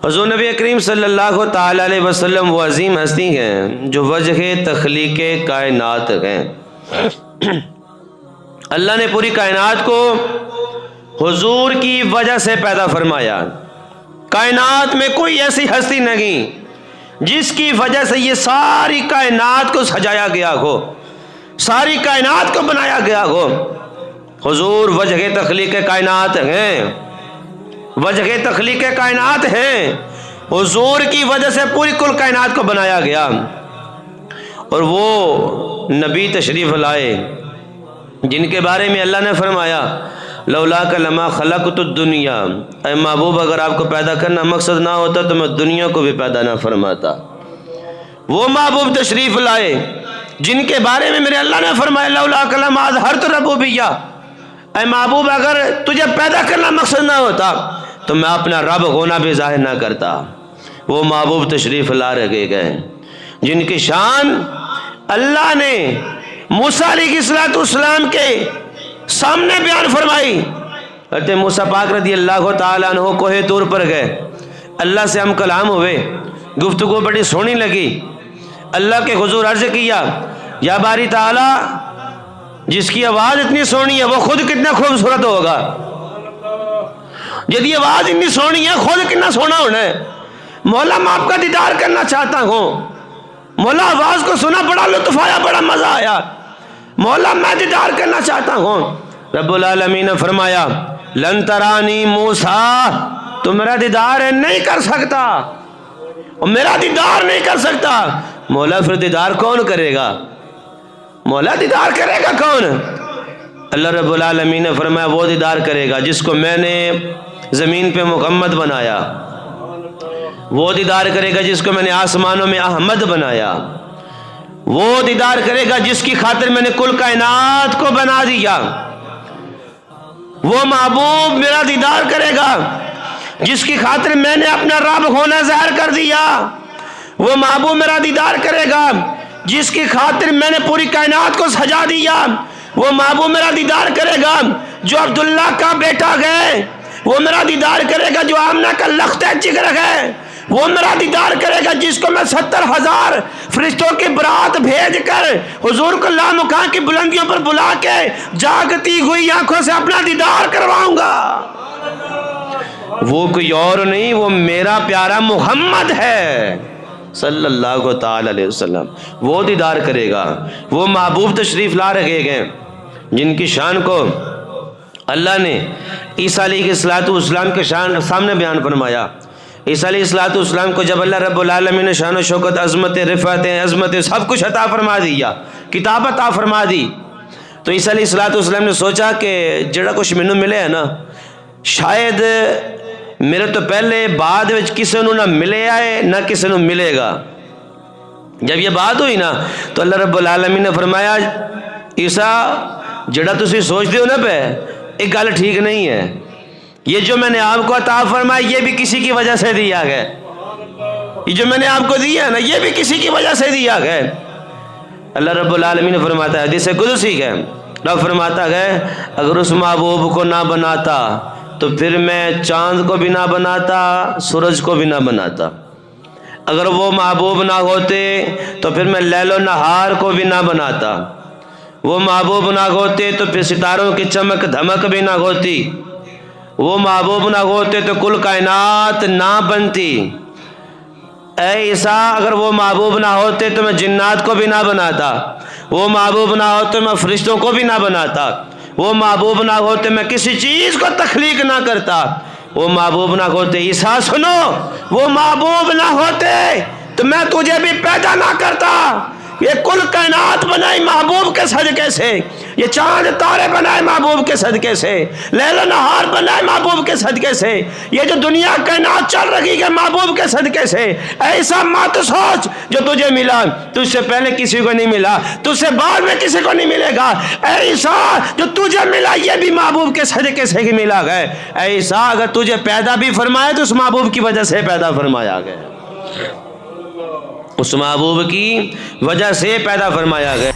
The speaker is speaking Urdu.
حضور نبی کریم صلی اللہ تعالی علیہ وسلم وہ عظیم ہستی ہیں جو وجہ تخلیق کائنات ہیں۔ اللہ نے پوری کائنات کو حضور کی وجہ سے پیدا فرمایا۔ کائنات میں کوئی ایسی ہستی نہیں جس کی وجہ سے یہ ساری کائنات کو سجایا گیا ہو، ساری کائنات کو بنایا گیا ہو۔ حضور وجہ تخلیق کائنات ہیں، وجہ تخلیق کائنات ہیں۔ حضور کی وجہ سے پوری کل کائنات کو بنایا گیا۔ اور وہ نبی تشریف لائے جن کے بارے میں اللہ نے فرمایا لولاک لما خلقت الدنیا، اے محبوب اگر آپ کو پیدا کرنا مقصد نہ ہوتا تو میں دنیا کو بھی پیدا نہ فرماتا۔ وہ محبوب تشریف لائے جن کے بارے میں میرے اللہ نے فرمایا لولاک لما اظہرت ربوبیہ، اے محبوب اگر تجھے پیدا کرنا مقصد نہ ہوتا تو میں اپنا رب ہونا بھی ظاہر نہ کرتا۔ وہ محبوب تشریف لا رکھے گئے جن کی شان اللہ نے موسیٰ علیہ السلام کے سامنے بیان فرمائی۔ حضرت موسیٰ پاک رضی اللہ تعالیٰ عنہ کوہ طور پر گئے، اللہ سے ہم کلام ہوئے، گفتگو بڑی سونی لگی۔ اللہ کے حضور عرض کیا یا باری تعالیٰ جس کی آواز اتنی سونی ہے وہ خود کتنا خوبصورت ہوگا، جدی آواز اتنی سونی ہے خود کتنا سونا ہونا ہے۔ مولا میں آپ کا دیدار کرنا چاہتا ہوں۔ مولا آواز کو سنا، بڑا لطف آیا، بڑا مزہ آیا، مولا میں دیدار کرنا چاہتا ہوں۔ رب العالمین نے فرمایا لن ترانی موسیٰ، تو میرا دیدار نہیں کر سکتا، میرا دیدار نہیں کر سکتا۔ مولا پھر دیدار کون کرے گا؟ مولا دیدار کرے گا کون؟ اللہ رب العالمین نے فرمایا وہ دیدار کرے گا جس کو میں نے زمین پہ محمد بنایا، وہ دیدار کرے گا جس کو میں نے آسمانوں میں احمد بنایا، وہ دیدار کرے گا جس کی خاطر میں نے کل کائنات کو بنا دیا۔ وہ محبوب میرا دیدار کرے گا جس کی خاطر میں نے اپنا رب ہونا ظاہر کر دیا۔ وہ محبوب میرا دیدار کرے گا جس کی خاطر میں نے پوری کائنات کو سجا دیا۔ وہ محبوب میرا دیدار کرے گا جو عبداللہ کا بیٹا ہے، وہ میرا دیدار کرے گا جو آمنہ کا لخت جگر ہے، وہ میرا دیدار کرے گا جس کو میں 70,000 فرشتوں کی برات بھیج کر حضور کو لامکان کی بلندیوں پر بلا کے جاگتی ہوئی آنکھوں سے اپنا دیدار کرواؤں گا۔ وہ کوئی اور نہیں، وہ میرا پیارا محمد ہے صلی اللہ تعالی علیہ وسلم، وہ دیدار کرے گا۔ وہ محبوب تشریف لا رکھے گئے جن کی شان کو اللہ نے عیسیٰ علیہ السلام کے شان سامنے بیان فرمایا۔ عیسیٰ علیہ السلام کو جب اللہ رب العالمین نے شان و شوکت، عظمت، رفعت، عظمت سب کچھ عطا فرما دیا، کتاب عطا فرما دی، تو عیسیٰ علیہ السلام نے سوچا کہ جڑا کچھ مینوں ملے ہے نا شاید میرے تو پہلے بعد وچ کسی نو نہ ملے آئے نہ کسی نو ملے گا۔ جب یہ بات ہوئی نا تو اللہ رب العالمین نے فرمایا عیسیٰ جڑا تسی سوچتے ہو نا پہ ایک گل ٹھیک نہیں ہے، یہ جو میں نے آپ کو عطا فرمایا یہ بھی کسی کی وجہ سے دیا گیا، یہ جو میں نے آپ کو دیا نا یہ بھی کسی کی وجہ سے دیا گیا۔ اللہ رب العالمین نے فرماتا ہے حدیث قدسی ہے، رب فرماتا ہے اگر اس محبوب کو نہ بناتا تو پھر میں چاند کو بھی نہ بناتا، سورج کو بھی نہ بناتا۔ اگر وہ محبوب نہ ہوتے تو پھر میں لیل و نہار کو بھی نہ بناتا۔ وہ محبوب نہ ہوتے تو پھر ستاروں کی چمک دھمک بھی نہ ہوتی۔ وہ محبوب نہ ہوتے تو کل کائنات نہ بنتی۔ اے عیسیٰ اگر وہ محبوب نہ ہوتے تو میں جنات کو بھی نہ بناتا، وہ محبوب نہ ہوتے میں فرشتوں کو بھی نہ بناتا، وہ محبوب نہ ہوتے میں کسی چیز کو تخلیق نہ کرتا، وہ محبوب نہ ہوتے عیسیٰ سنو وہ محبوب نہ ہوتے تو میں تجھے بھی پیدا نہ کرتا۔ یہ کل کائنات بنائی محبوب کے صدقے سے، یہ چاند تارے بنائے محبوب کے صدقے سے، لیل و نہار بنائے محبوب کے صدقے سے، یہ جو دنیا کائنات چل رہی ہے محبوب کے صدقے سے۔ ایسا مت سوچ جو تجھے ملا تجھ سے پہلے کسی کو نہیں ملا، تجھ سے بعد میں کسی کو نہیں ملے گا۔ ایسا جو تجھے ملا یہ بھی محبوب کے صدقے سے ہی ملا گیا۔ ایسا اگر تجھے پیدا بھی فرمایا تو اس محبوب کی وجہ سے پیدا فرمایا گیا، اس محبوب کی وجہ سے پیدا فرمایا گیا۔